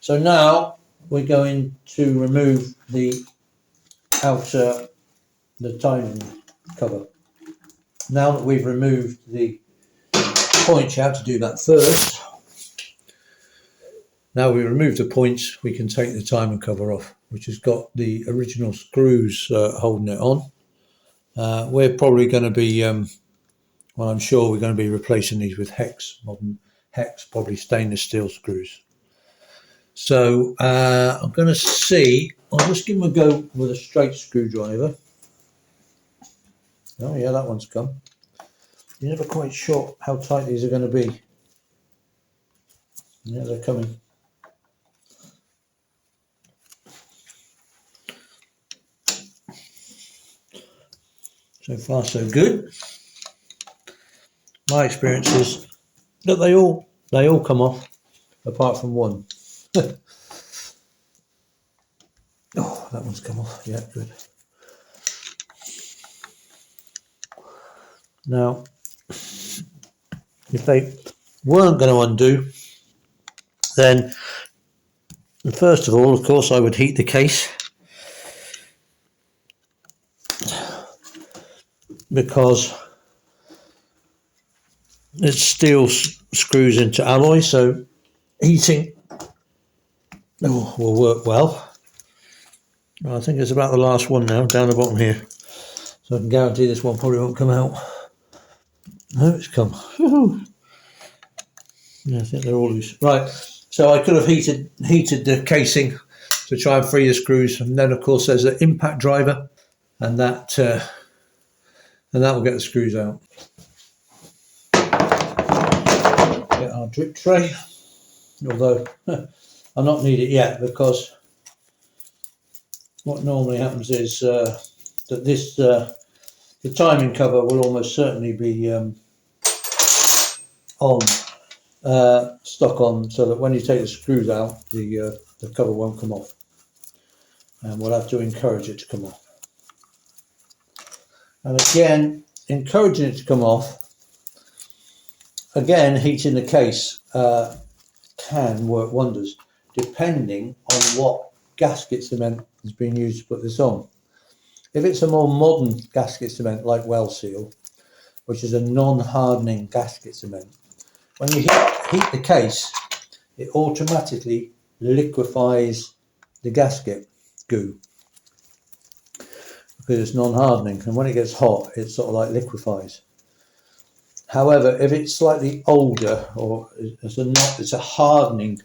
So now we're going to remove the timing cover. Now that we've removed the points, you have to do that first. Now we remove the points, we can take the timing cover off, which has got the original screws holding it on. We're probably going to be, well, I'm sure we're going to be replacing these with modern hex, probably stainless steel screws. So I'm going to see, I'll just give them a go with a straight screwdriver. Oh yeah, that one's come. You're never quite sure how tight these are going to be. Yeah, they're coming. So far so good. My experience is that they all come off apart from one. Oh, that one's come off. Yeah, good. Now, if they weren't going to undo, then first of all, of course, I would heat the case, because it steel screws into alloy, so heating will work well. I think it's about the last one now, down the bottom here. So I can guarantee this one probably won't come out. No, it's come. Yeah, I think they're all loose. Right, so I could have heated the casing to try and free the screws, and then of course there's an impact driver, and that will get the screws out. Get our drip tray, although I'll not need it yet, because what normally happens is that this the timing cover will almost certainly be stuck on, so that when you take the screws out, the cover won't come off, and we'll have to encourage it to come off. And again, encouraging it to come off, again, heating the case can work wonders, depending on what gasket cement has been used to put this on. If it's a more modern gasket cement like Well Seal, which is a non-hardening gasket cement, when you heat the case, it automatically liquefies the gasket goo, because it's non-hardening, and when it gets hot, it sort of like liquefies. However, if it's slightly older, or if it's a hardening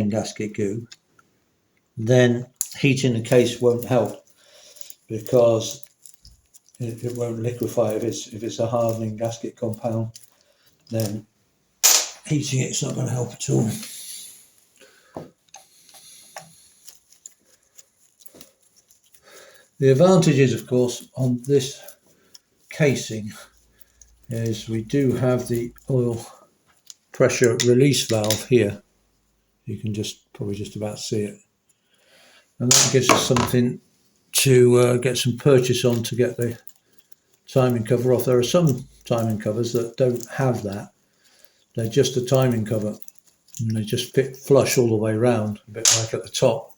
gasket goo, then heating the case won't help, because it won't liquefy. If it's a hardening gasket compound, then heating it's not going to help at all. The advantages, of course, on this casing is we do have the oil pressure release valve here. You can probably just about see it, and that gives us something to get some purchase on to get the timing cover off. There are some timing covers that don't have that. They're just a timing cover, and they just fit flush all the way around, a bit like at the top.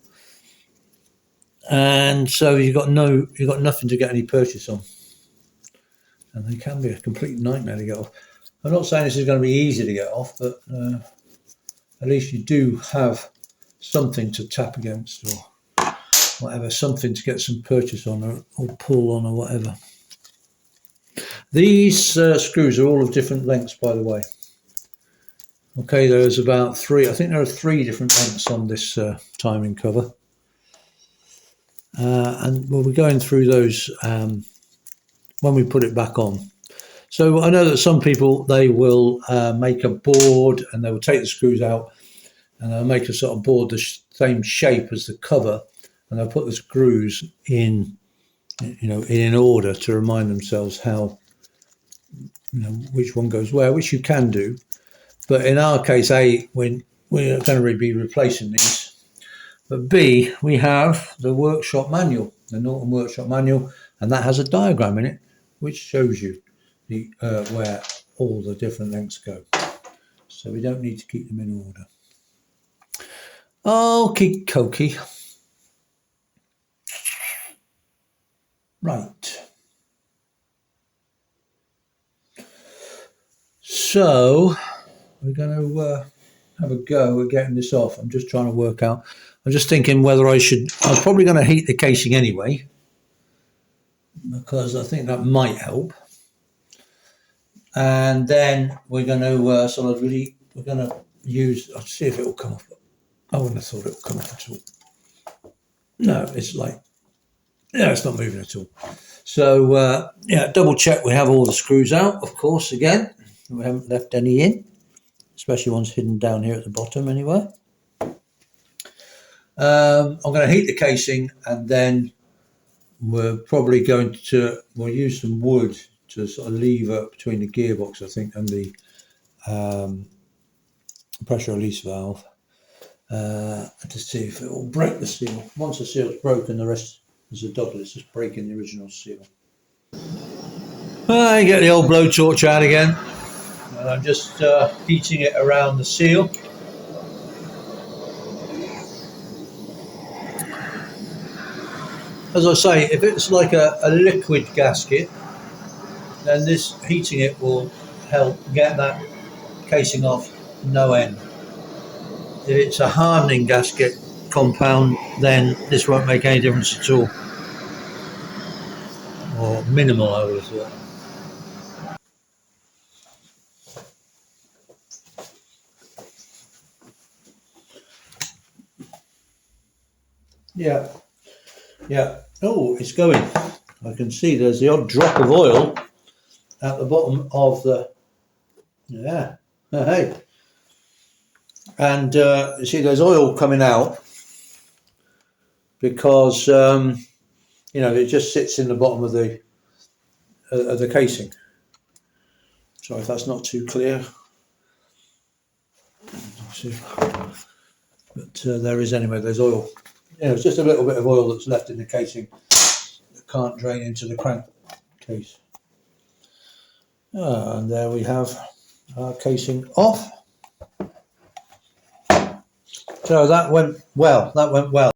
And so you've got nothing to get any purchase on, and they can be a complete nightmare to get off. I'm not saying this is going to be easy to get off, but at least you do have something to tap against, or whatever, something to get some purchase on, or pull on, or whatever. These screws are all of different lengths, by the way. Okay, there's about three. I think there are 3 different lengths on this timing cover. And we'll be going through those when we put it back on. So I know that some people, they will make a board, and they will take the screws out, and they'll make a sort of board the same shape as the cover, and they'll put the screws in order to remind themselves how, which one goes where, which you can do. But in our case, A, we're going to be replacing these. But B, we have the workshop manual, the Norton workshop manual, and that has a diagram in it which shows you where all the different lengths go. So we don't need to keep them in order. Okie dokie. Right. So we're going to have a go at getting this off. I'm just trying to work out. I'm just thinking whether I should. I'm probably going to heat the casing anyway, because I think that might help. And then we're going to we're going to use. I'll see if it will come off. I wouldn't have thought it would come off at all. No, it's like, yeah, it's not moving at all. So yeah, double check we have all the screws out, of course, again. We haven't left any in, especially ones hidden down here at the bottom anyway. I'm going to heat the casing, and then we're probably we'll use some wood to sort of lever between the gearbox, I think, and the pressure release valve to see if it will break the seal. Once the seal's broken, the rest is a doddle. It's just breaking the original seal. I get the old blowtorch out again, and I'm just heating it around the seal. As I say, if it's like a liquid gasket, then this heating it will help get that casing off no end. If it's a hardening gasket compound, then this won't make any difference at all, or minimal, I would have thought. Yeah, yeah. Oh, it's going. I can see there's the odd drop of oil at the bottom of the. Yeah, hey. And you see there's oil coming out because you know, it just sits in the bottom of the casing. Sorry if that's not too clear. But there is anyway. There's oil. You know, it's just a little bit of oil that's left in the casing that can't drain into the crankcase. And there we have our casing off. So that went well.